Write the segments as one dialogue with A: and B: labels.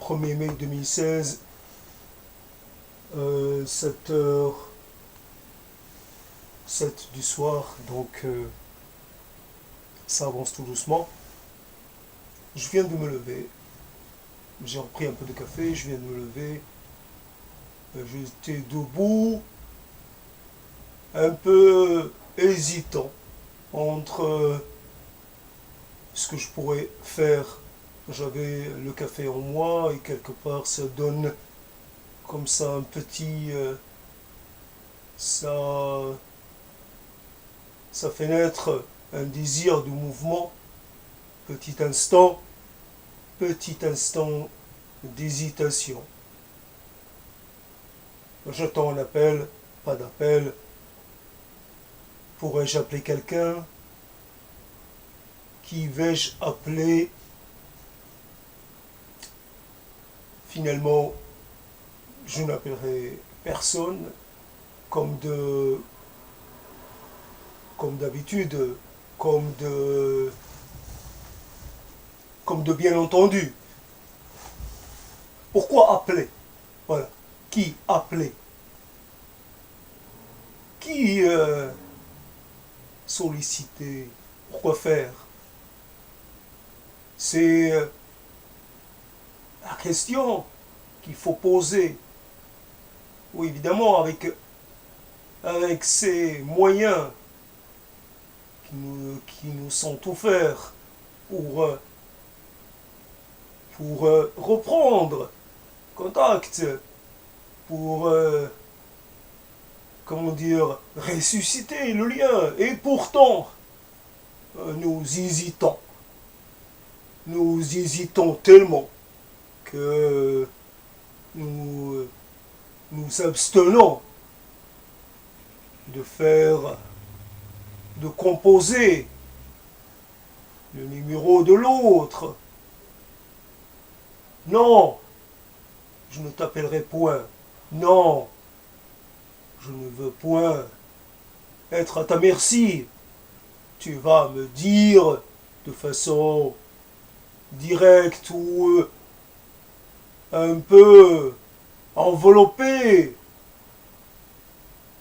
A: 1er mai 2016, 7h07 du soir, donc ça avance tout doucement. Je viens de me lever, j'ai repris un peu de café, je viens de me lever, j'étais debout, un peu hésitant entre ce que je pourrais faire. J'avais le café en moi et quelque part ça donne comme ça un petit... ça fait naître un désir de mouvement, petit instant d'hésitation. J'attends un appel, pas d'appel. Pourrais-je appeler quelqu'un? Qui vais-je appeler? Finalement, je n'appellerai personne, comme d'habitude, comme de bien entendu. Pourquoi appeler? Voilà. Qui appeler? Qui solliciter? Pourquoi faire? C'est la question qu'il faut poser. Oui, évidemment, avec ces moyens qui nous sont offerts pour reprendre contact, pour, comment dire, ressusciter le lien. Et pourtant, nous hésitons. Nous hésitons tellement que nous nous abstenons de composer le numéro de l'autre. Non, je ne t'appellerai point. Non, je ne veux point être à ta merci. Tu vas me dire de façon directe ou un peu enveloppée.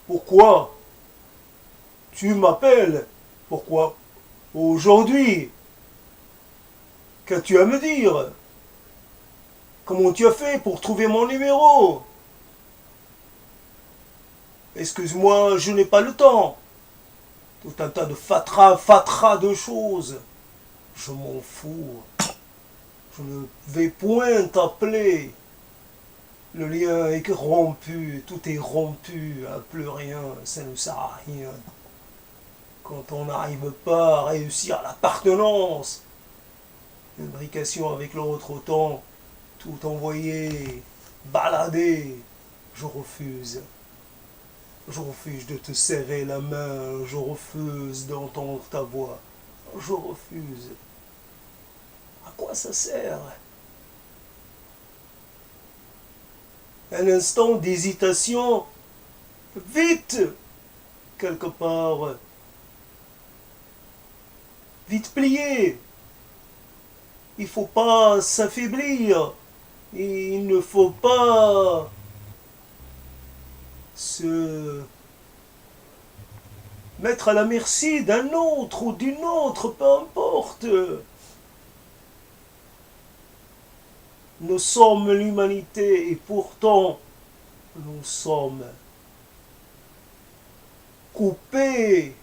A: Pourquoi tu m'appelles? Pourquoi aujourd'hui? Qu'as-tu à me dire? Comment tu as fait pour trouver mon numéro? Excuse-moi, je n'ai pas le temps. Tout un tas de fatras de choses. Je m'en fous. Je ne vais point t'appeler. Le lien est rompu, tout est rompu, plus rien, ça ne sert à rien. Quand on n'arrive pas à réussir l'appartenance, l'imbrication avec l'autre, autant tout envoyer, balader, je refuse. Je refuse de te serrer la main, je refuse d'entendre ta voix, je refuse. À quoi ça sert? Un instant d'hésitation, vite, quelque part, vite plié. Il ne faut pas s'affaiblir, il ne faut pas se mettre à la merci d'un autre ou d'une autre, peu importe. Nous sommes l'humanité et pourtant nous sommes coupés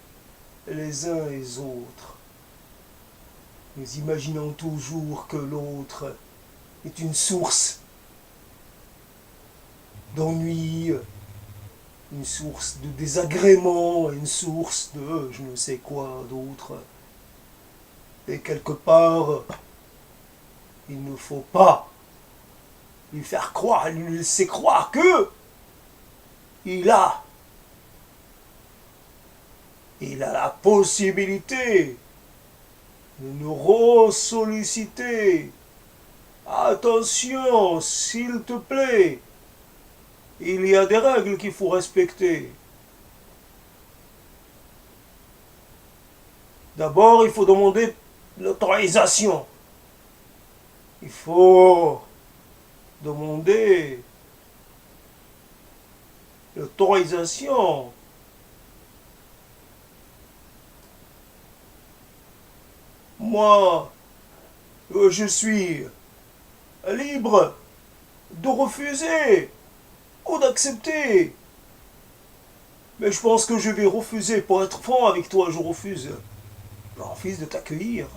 A: les uns les autres. Nous imaginons toujours que l'autre est une source d'ennui, une source de désagrément, une source de je ne sais quoi d'autre. Et quelque part, il ne faut pas lui faire croire, lui laisser croire que il a la possibilité de nous ressolliciter. Attention, s'il te plaît, il y a des règles qu'il faut respecter. D'abord, il faut demander l'autorisation. Il faut demander l'autorisation. Moi, je suis libre de refuser ou d'accepter. Mais je pense que je vais refuser. Pour être franc avec toi, je refuse. Je refuse de t'accueillir.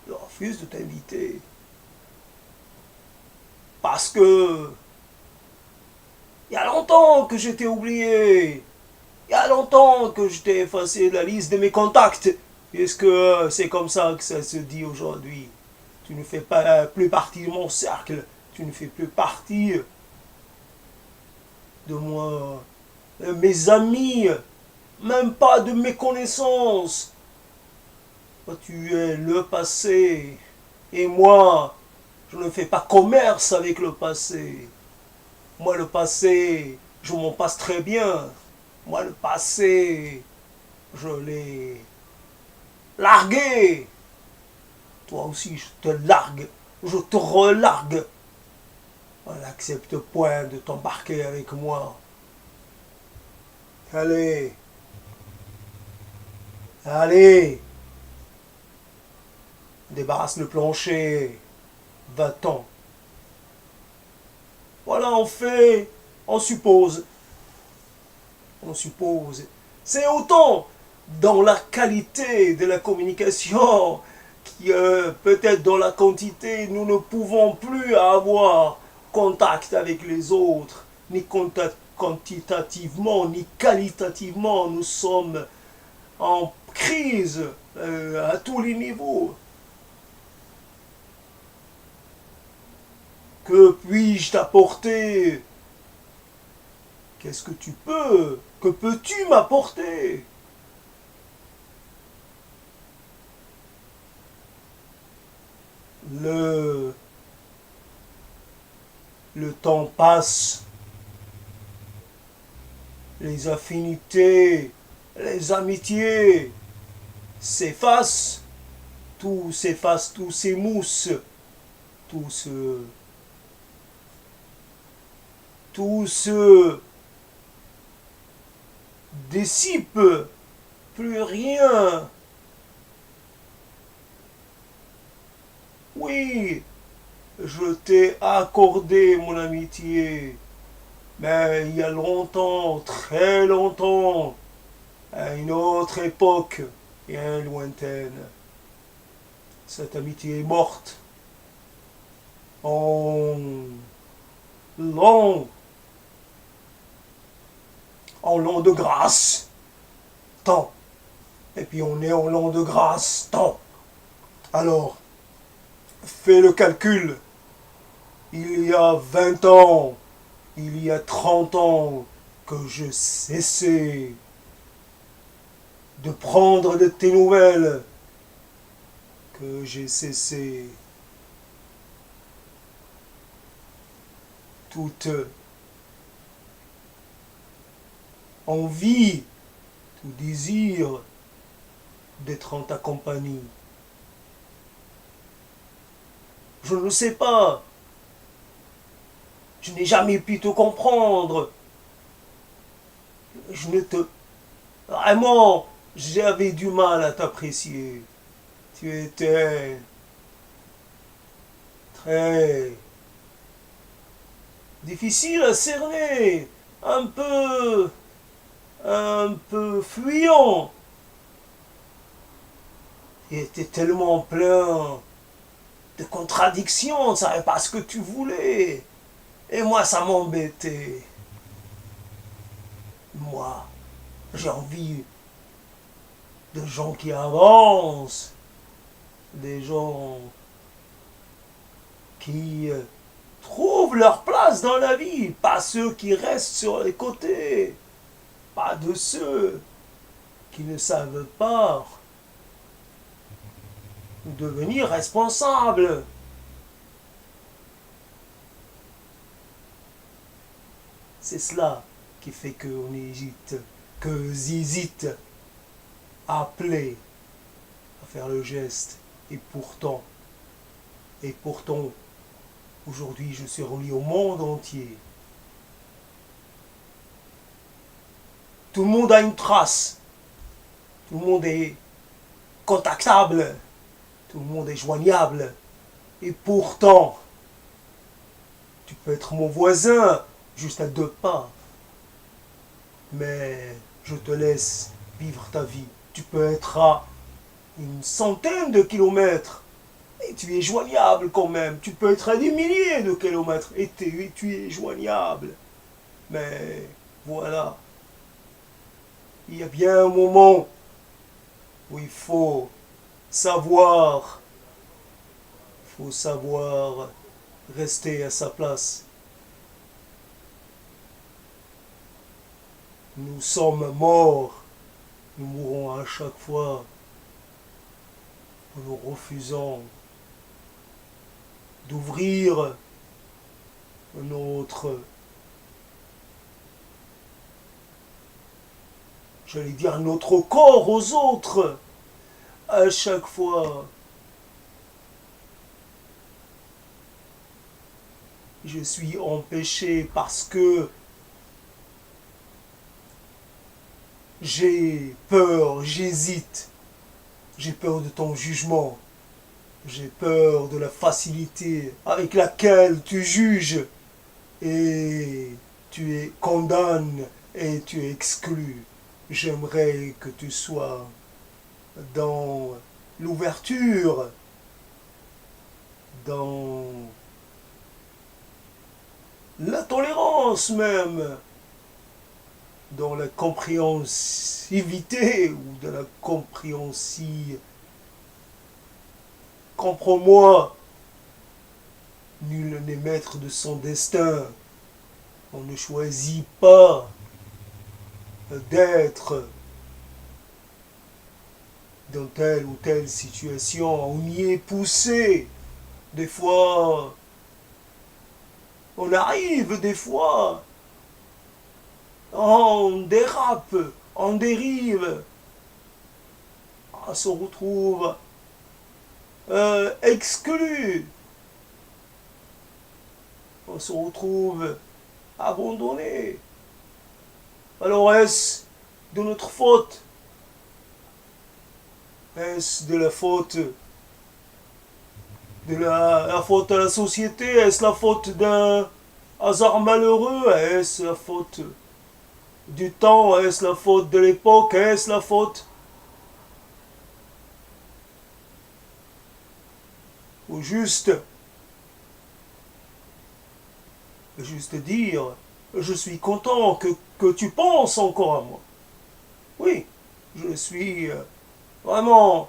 A: Je refuse de t'inviter. Parce que il y a longtemps que je t'ai oublié. Il y a longtemps que je t'ai effacé de la liste de mes contacts. Puisque c'est comme ça que ça se dit aujourd'hui. Tu ne fais pas plus partie de mon cercle. Tu ne fais plus partie de moi. Mes amis. Même pas de mes connaissances. Toi, tu es le passé. Et moi, je ne fais pas commerce avec le passé. Moi, le passé, je m'en passe très bien. Moi, le passé, je l'ai largué. Toi aussi, je te largue. Je te relargue. On n'accepte point de t'embarquer avec moi. Allez. Allez. Débarrasse le plancher. Va-t'en. Voilà, on suppose. On suppose. C'est autant dans la qualité de la communication que peut-être dans la quantité, nous ne pouvons plus avoir contact avec les autres, ni quantitativement, ni qualitativement. Nous sommes en crise à tous les niveaux. Que puis-je t'apporter? Qu'est-ce que tu peux? Que peux-tu m'apporter? Le temps passe. Les affinités, les amitiés s'effacent. Tout s'efface, tout s'émousse. Tout se dissipe, plus rien. Oui, je t'ai accordé mon amitié, mais il y a longtemps, très longtemps, à une autre époque bien lointaine. Cette amitié est morte en l'an de grâce, tant. Et puis on est en l'an de grâce, tant. Alors, fais le calcul. Il y a 20 ans, il y a 30 ans que je cessais de prendre de tes nouvelles, que j'ai cessé toute envie, tout désir d'être en ta compagnie. Je ne sais pas. Je n'ai jamais pu te comprendre. Je ne te... Vraiment, j'avais du mal à t'apprécier. Tu étais très difficile à cerner, un peu fuyant. Tu étais tellement plein de contradictions, on ne savait pas ce que tu voulais. Et moi, ça m'embêtait. Moi, j'ai envie de gens qui avancent, des gens qui trouvent leur place dans la vie, pas ceux qui restent sur les côtés, pas de ceux qui ne savent pas devenir responsables. C'est cela qui fait qu'on hésite, que j'hésite à appeler, à faire le geste. Et pourtant, Aujourd'hui, je suis relié au monde entier. Tout le monde a une trace. Tout le monde est contactable. Tout le monde est joignable. Et pourtant, tu peux être mon voisin, juste à 2 pas. Mais je te laisse vivre ta vie. Tu peux être à une centaine de kilomètres. Et tu es joignable quand même. Tu peux être à des milliers de kilomètres. Et tu es joignable. Mais voilà. Il y a bien un moment où il faut savoir. Il faut savoir rester à sa place. Nous sommes morts. Nous mourrons à chaque fois. Nous refusons d'ouvrir notre, j'allais dire, notre corps aux autres. À chaque fois, je suis empêché parce que j'ai peur, j'hésite. J'ai peur de ton jugement. J'ai peur de la facilité avec laquelle tu juges et tu condamnes et tu exclus. J'aimerais que tu sois dans l'ouverture, dans la tolérance même, dans la compréhensivité ou de la compréhension. Comprends-moi, nul n'est maître de son destin. On ne choisit pas d'être dans telle ou telle situation. On y est poussé. Des fois, on arrive, des fois, on dérape, on dérive. On se retrouve exclu. On se retrouve abandonné. Alors est-ce de notre faute? Est-ce de la faute la faute à la société? Est-ce la faute d'un hasard malheureux? Est-ce la faute du temps? Est-ce la faute de l'époque? Est-ce la faute? Ou juste dire, je suis content que tu penses encore à moi. Oui, je suis vraiment,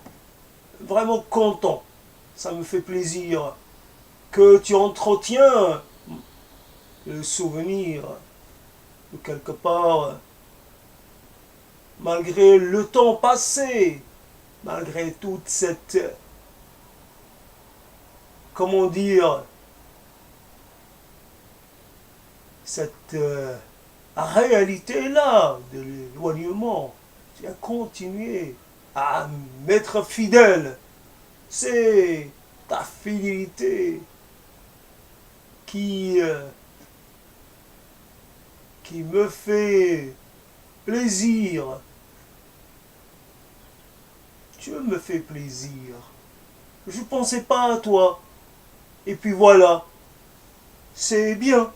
A: vraiment content. Ça me fait plaisir que tu entretiens le souvenir de quelque part, malgré le temps passé, malgré toute cette, comment dire, cette réalité-là de l'éloignement. Tu as continué à m'être fidèle. C'est ta fidélité qui me fait plaisir. Tu me fais plaisir. Je ne pensais pas à toi. Et puis voilà. C'est bien.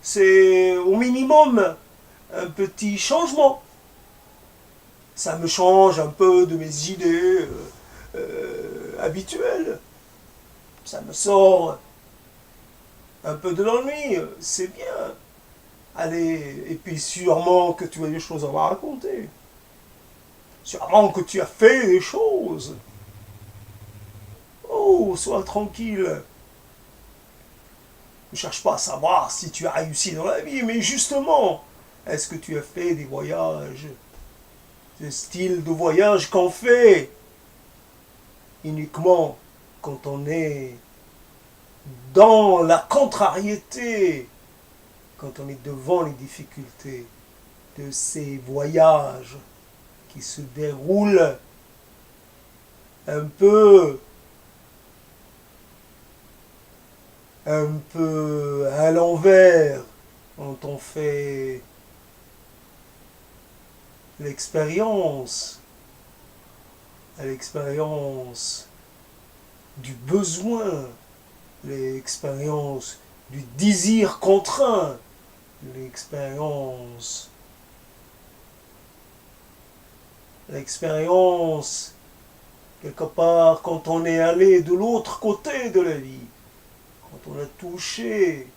A: C'est au minimum un petit changement. Ça me change un peu de mes idées habituelles. Ça me sort un peu de l'ennui. C'est bien. Allez, et puis sûrement que tu as des choses à me raconter. Sûrement que tu as fait des choses. Oh, sois tranquille. Ne cherche pas à savoir si tu as réussi dans la vie, mais justement, est-ce que tu as fait des voyages, ce style de voyage qu'on fait uniquement quand on est dans la contrariété, quand on est devant les difficultés de ces voyages qui se déroulent un peu un peu à l'envers quand on fait l'expérience, l'expérience du besoin, l'expérience du désir contraint, l'expérience quelque part quand on est allé de l'autre côté de la vie, quand on a touché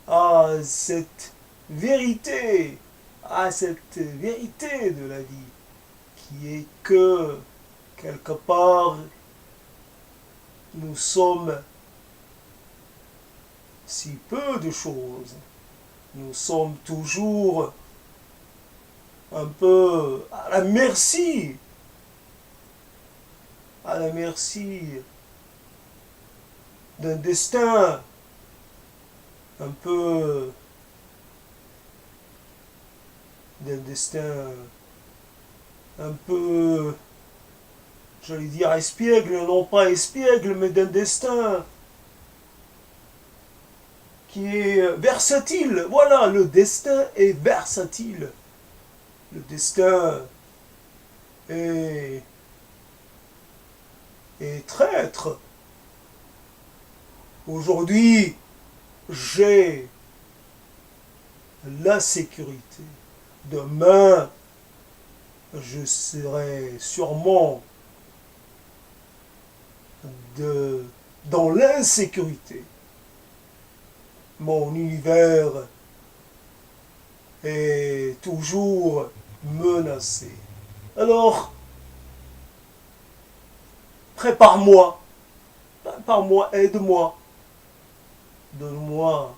A: à cette vérité, à cette vérité de la vie, qui est que quelque part nous sommes si peu de choses, nous sommes toujours un peu à la merci d'un destin un peu, d'un destin un peu, j'allais dire espiègle, non pas espiègle, mais d'un destin qui est versatile. Voilà, le destin est versatile. Le destin est, est traître. Aujourd'hui, j'ai la sécurité. Demain, je serai sûrement dans l'insécurité. Mon univers est toujours menacé. Alors, prépare-moi, aide-moi, donne-moi,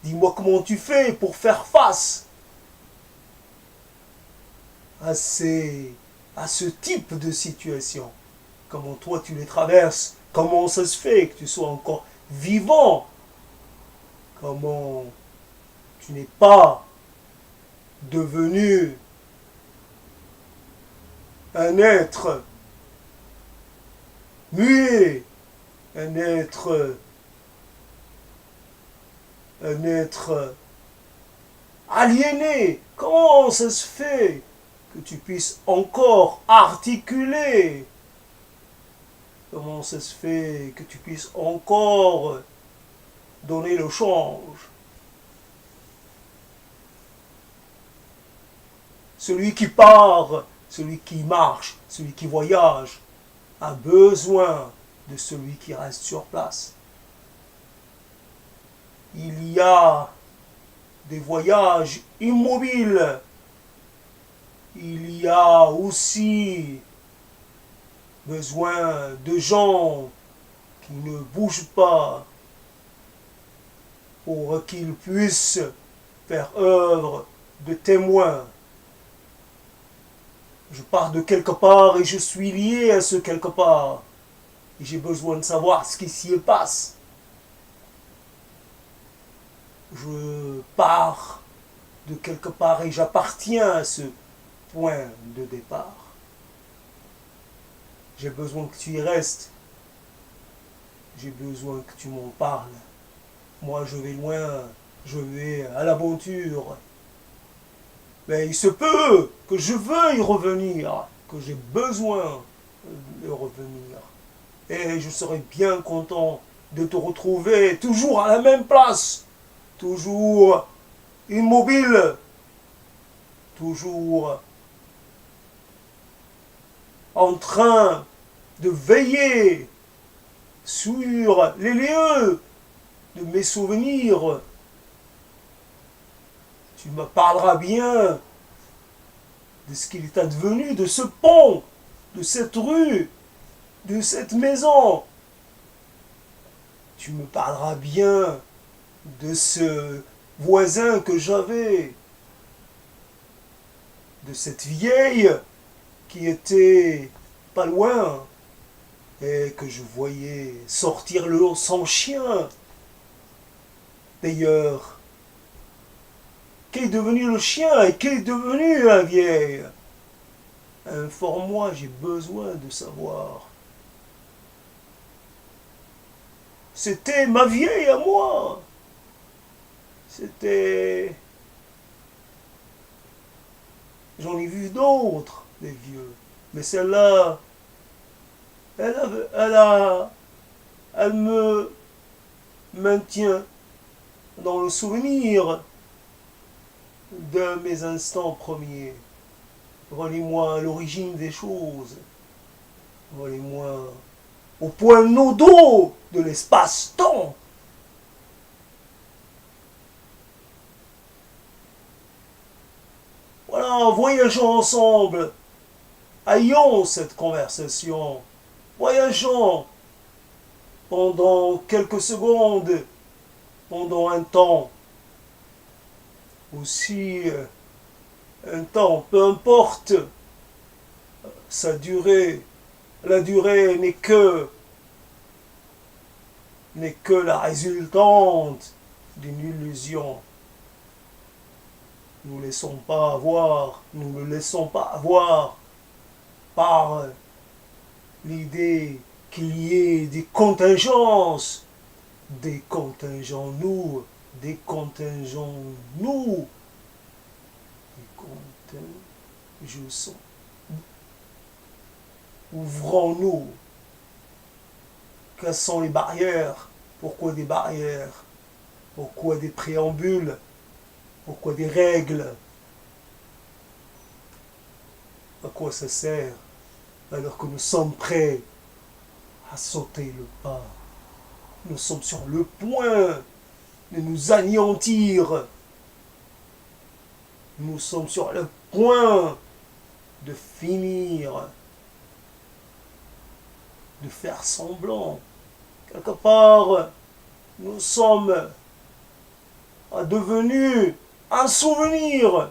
A: dis-moi comment tu fais pour faire face à ce type de situation. Comment toi tu les traverses, comment ça se fait que tu sois encore vivant, comment tu n'es pas devenu un être muet, un être aliéné. Comment ça se fait que tu puisses encore articuler? Comment ça se fait que tu puisses encore donner le change? Celui qui part, celui qui marche, celui qui voyage, a besoin de celui qui reste sur place. Il y a des voyages immobiles. Il y a aussi besoin de gens qui ne bougent pas pour qu'ils puissent faire œuvre de témoins. Je pars de quelque part et je suis lié à ce quelque part. Et j'ai besoin de savoir ce qui s'y passe. Je pars de quelque part et j'appartiens à ce point de départ. J'ai besoin que tu y restes. J'ai besoin que tu m'en parles. Moi, je vais loin. Je vais à l'aventure. Mais il se peut que je veuille revenir, que j'ai besoin de revenir. Et je serai bien content de te retrouver toujours à la même place, toujours immobile, toujours en train de veiller sur les lieux de mes souvenirs. Tu me parleras bien de ce qu'il est advenu de ce pont, de cette rue, de cette maison. Tu me parleras bien de ce voisin que j'avais, de cette vieille qui était pas loin et que je voyais sortir son chien. D'ailleurs, qu'est devenu le chien et qu'est devenu la vieille? Informe-moi, j'ai besoin de savoir. C'était ma vieille à moi. C'était... J'en ai vu d'autres, des vieux. Mais celle-là, elle me maintient dans le souvenir de mes instants premiers. Relie-moi à l'origine des choses. Relie-moi au point nodaux de l'espace-temps. Voilà, voyageons ensemble. Ayons cette conversation. Voyageons pendant quelques secondes, pendant un temps. Aussi, un temps, peu importe sa durée. La durée n'est que la résultante d'une illusion. Nous ne laissons pas avoir par l'idée qu'il y ait des contingences, des contingents nous, des contingents nous, des contingents. Ouvrons-nous. Quelles sont les barrières? Pourquoi des barrières? Pourquoi des préambules? Pourquoi des règles? À quoi ça sert alors que nous sommes prêts à sauter le pas? Nous sommes sur le point de nous anéantir. Nous sommes sur le point de finir, de faire semblant. Quelque part, nous sommes devenus un souvenir.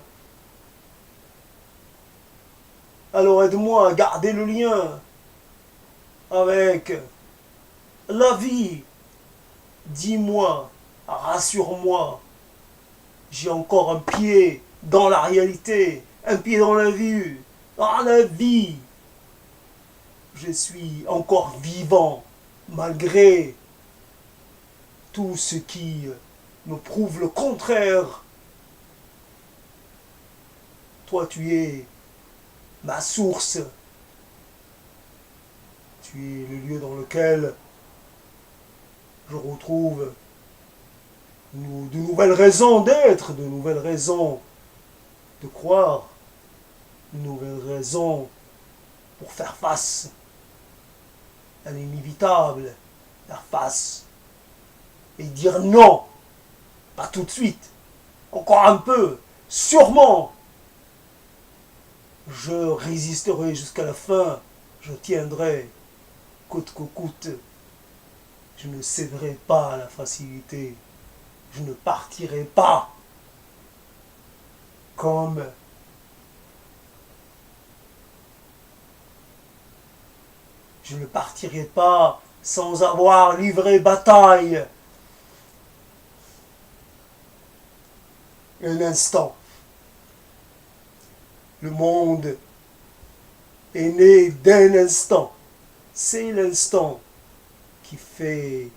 A: Alors aide-moi à garder le lien avec la vie. Dis-moi, rassure-moi, j'ai encore un pied dans la réalité, un pied dans la vie, dans la vie. Je suis encore vivant malgré tout ce qui me prouve le contraire. Toi, tu es ma source. Tu es le lieu dans lequel je retrouve de nouvelles raisons d'être, de nouvelles raisons de croire, de nouvelles raisons pour faire face à l'inévitable, faire face et dire non, pas tout de suite, encore un peu, sûrement. Je résisterai jusqu'à la fin, je tiendrai coûte que coûte. Je ne céderai pas à la facilité. Je ne partirai pas comme je ne partirai pas sans avoir livré bataille. Un instant. Le monde est né d'un instant. C'est l'instant qui fait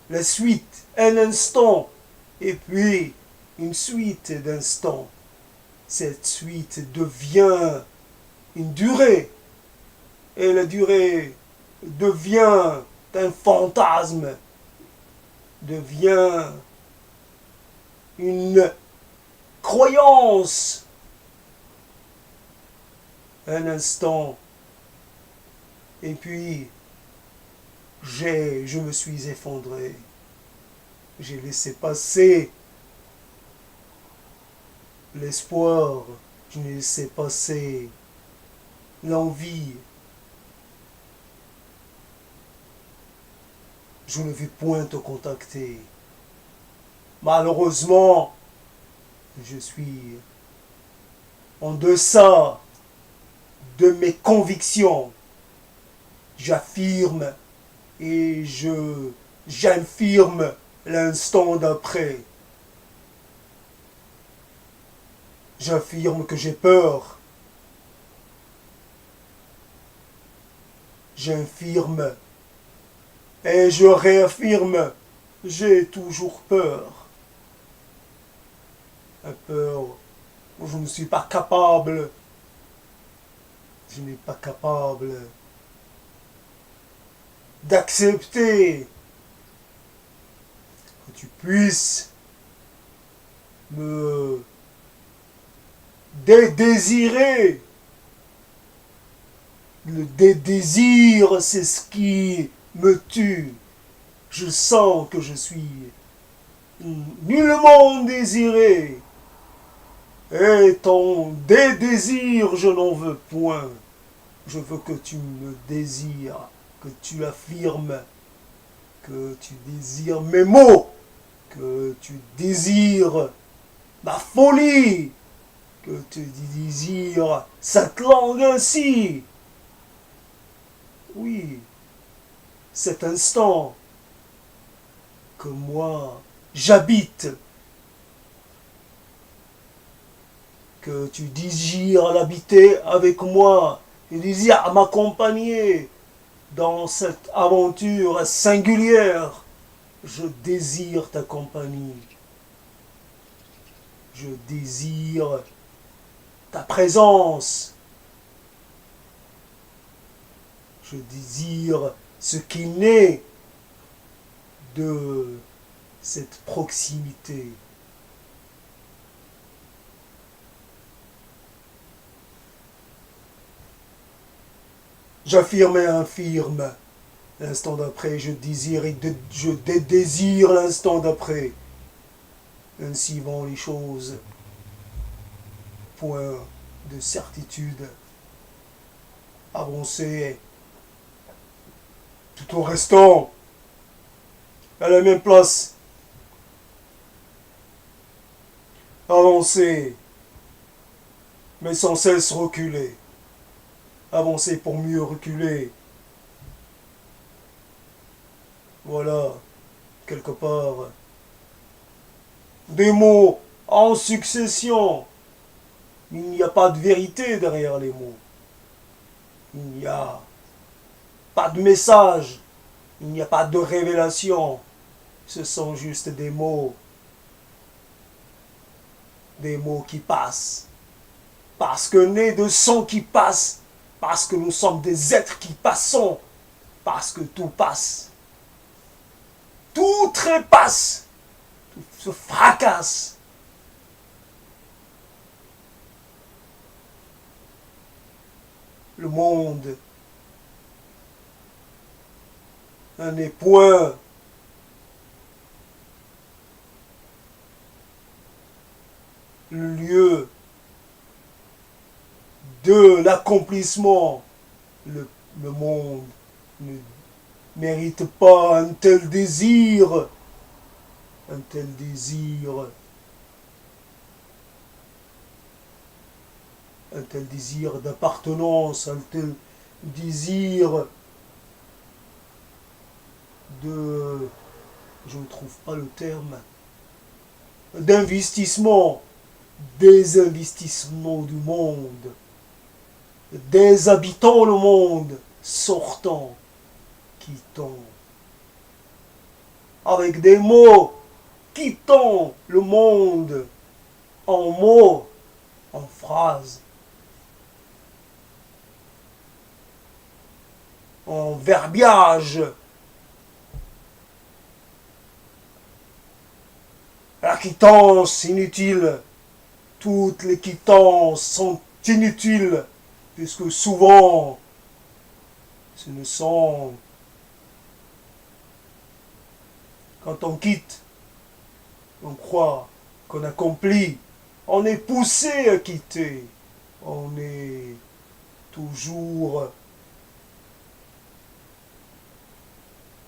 A: la suite. Un instant et puis une suite d'instants. Cette suite devient une durée. Et la durée devient un fantasme, devient une croyance. Un instant. Et puis, je me suis effondré. J'ai laissé passer l'espoir. Je n'ai laissé passer l'envie. Je ne vais point te contacter. Malheureusement, je suis en deçà de mes convictions. J'affirme et j'infirme l'instant d'après. J'affirme que j'ai peur. J'infirme Et je réaffirme, j'ai toujours peur. Une peur où je ne suis pas capable. Je n'ai pas capable d'accepter que tu puisses me désirer. Le désir, c'est ce qui me tue. Je sens que je suis nullement désiré. Et ton désir, je n'en veux point. Je veux que tu me désires, que tu affirmes, que tu désires mes mots, que tu désires ma folie, que tu désires cette langue ainsi. Oui, cet instant que moi j'habite, que tu désires l'habiter avec moi, tu désires m'accompagner dans cette aventure singulière. Je désire ta compagnie. Je désire ta présence. Je désire ce qui naît de cette proximité. J'affirme et infirme. L'instant d'après, je désire et je désire l'instant d'après. Ainsi vont les choses. Point de certitude. Avancer tout en restant à la même place. Avancer, mais sans cesse reculer. Avancer pour mieux reculer. Voilà, quelque part, des mots en succession. Il n'y a pas de vérité derrière les mots. Il n'y a pas de message. Il n'y a pas de révélation. Ce sont juste des mots. Des mots qui passent. Parce que nés de sang qui passe. Parce que nous sommes des êtres qui passons. Parce que tout passe. Tout trépasse. Tout se fracasse. Le monde n'est point le lieu de l'accomplissement. Le monde ne mérite pas un tel désir. Un tel désir. Un tel désir d'appartenance, un tel désir de... je ne trouve pas le terme. D'investissement. Des investissements du monde. Déshabitant le monde. Sortant. Quittant. Avec des mots. Quittant le monde. En mots. En phrases. En verbiage. La quittance inutile. Toutes les quittances sont inutiles, puisque souvent, ce ne sont... Quand on quitte, on croit qu'on accomplit. On est poussé à quitter. On est toujours...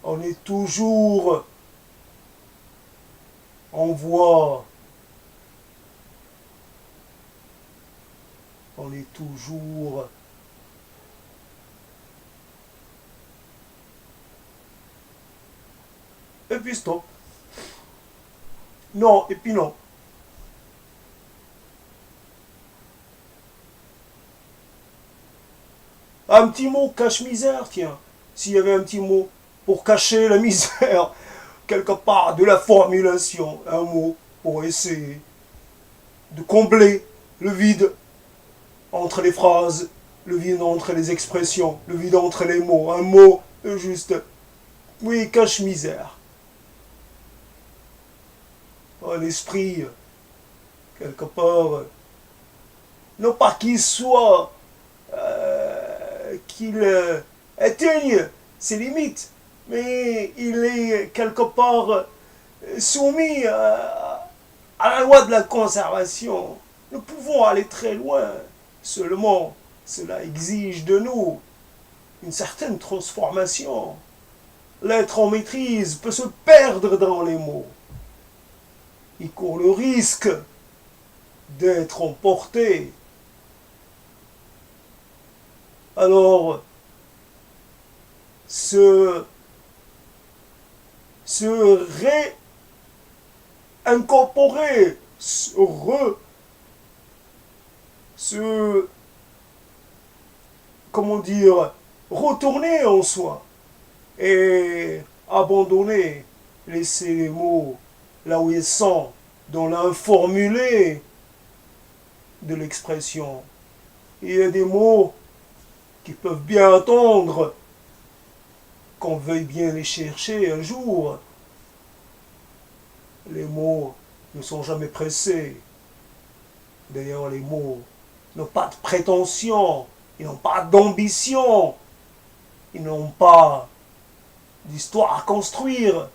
A: On est toujours en voie. On est toujours et puis stop. Non, et puis non. Un petit mot cache-misère, tiens. S'il y avait un petit mot pour cacher la misère, quelque part, de la formulation, un mot pour essayer de combler le vide entre les phrases, le vide entre les expressions, le vide entre les mots. Un mot juste, oui, cache misère. L'esprit, quelque part, non pas qu'il soit, qu'il atteigne ses limites, mais il est quelque part soumis à la loi de la conservation. Nous pouvons aller très loin, seulement cela exige de nous une certaine transformation. L'être en maîtrise peut se perdre dans les mots. Il court le risque d'être emporté. Alors, se réincorporer, comment dire, retourner en soi et abandonner, laisser les mots là où ils sont, dans l'informulé de l'expression. Il y a des mots qui peuvent bien attendre qu'on veuille bien les chercher un jour. Les mots ne sont jamais pressés. D'ailleurs, les mots n'ont pas de prétention, ils n'ont pas d'ambition, ils n'ont pas d'histoire à construire,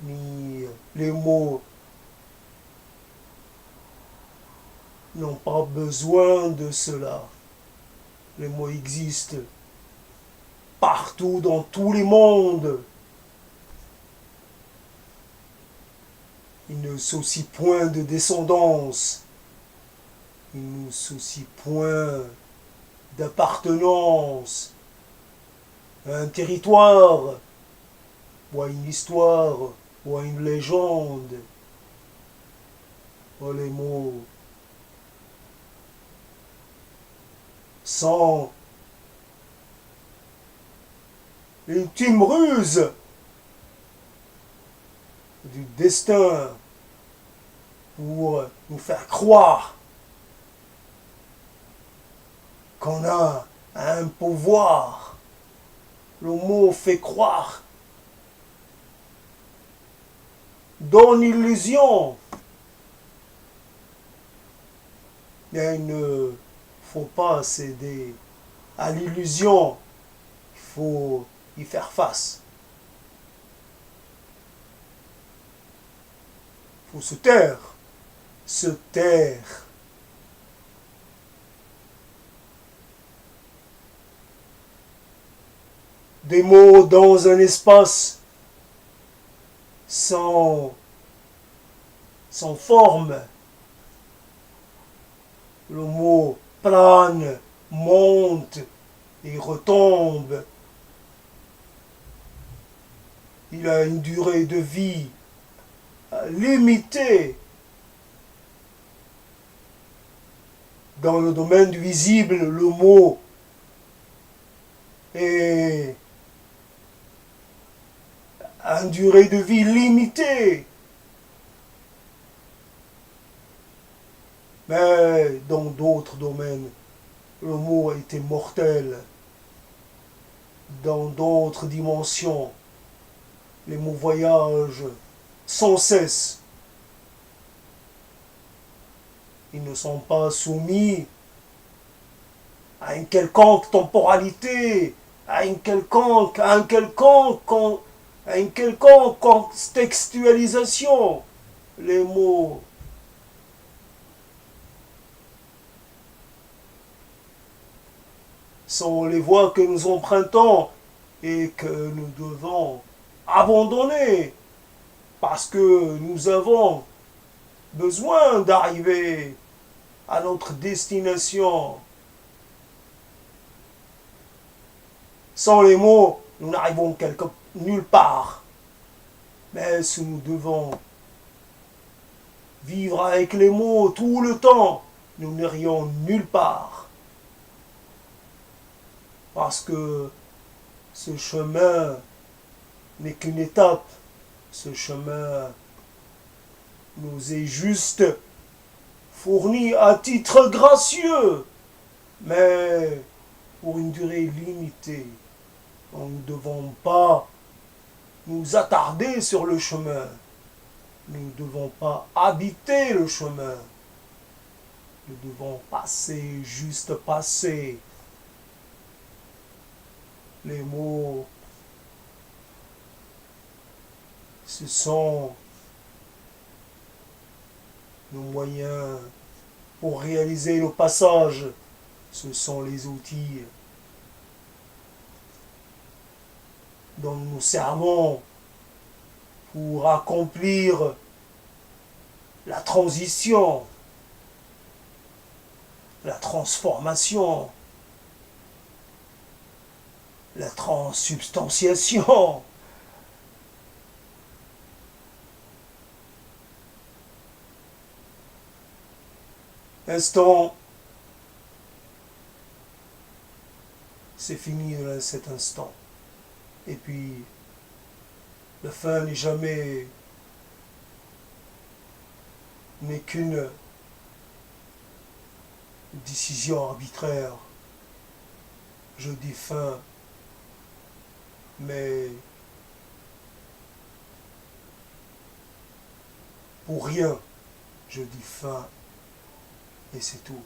A: ni les mots n'ont pas besoin de cela. Les mots existent partout dans tous les mondes. Ils ne soucient point de descendance. Ils ne soucient point d'appartenance à un territoire, ou à une histoire, ou à une légende. Oh, les mots sont l'ultime ruse du destin pour nous faire croire qu'on a un pouvoir. Le mot fait croire, donne illusion. Mais il ne faut pas céder à l'illusion. Il faut y faire face. Il faut se taire. Se taire. Des mots dans un espace sans forme. Le mot plane, monte et retombe. Il a une durée de vie limitée. Dans le domaine du visible, le mot est à une durée de vie limitée. Mais dans d'autres domaines, le mot a été mortel. Dans d'autres dimensions, les mots voyagent sans cesse. Ils ne sont pas soumis à une quelconque temporalité, à une quelconque contextualisation. Les mots sont les voies que nous empruntons et que nous devons abandonner parce que nous avons besoin d'arriver à notre destination. Sans les mots, nous n'arrivons nulle part. Mais si nous devons vivre avec les mots tout le temps, nous n'irions nulle part. Parce que ce chemin n'est qu'une étape. Ce chemin nous est juste fourni à titre gracieux, mais pour une durée limitée. Nous ne devons pas nous attarder sur le chemin. Nous ne devons pas habiter le chemin. Nous devons passer, juste passer. Les mots, ce sont nos moyens pour réaliser le passage. Ce sont les outils dont nous nous servons pour accomplir la transition, la transformation, la transsubstantiation. Instant, c'est fini cet instant. Et puis, la fin n'est qu'une décision arbitraire. Je dis fin, mais pour rien, je dis fin, et c'est tout.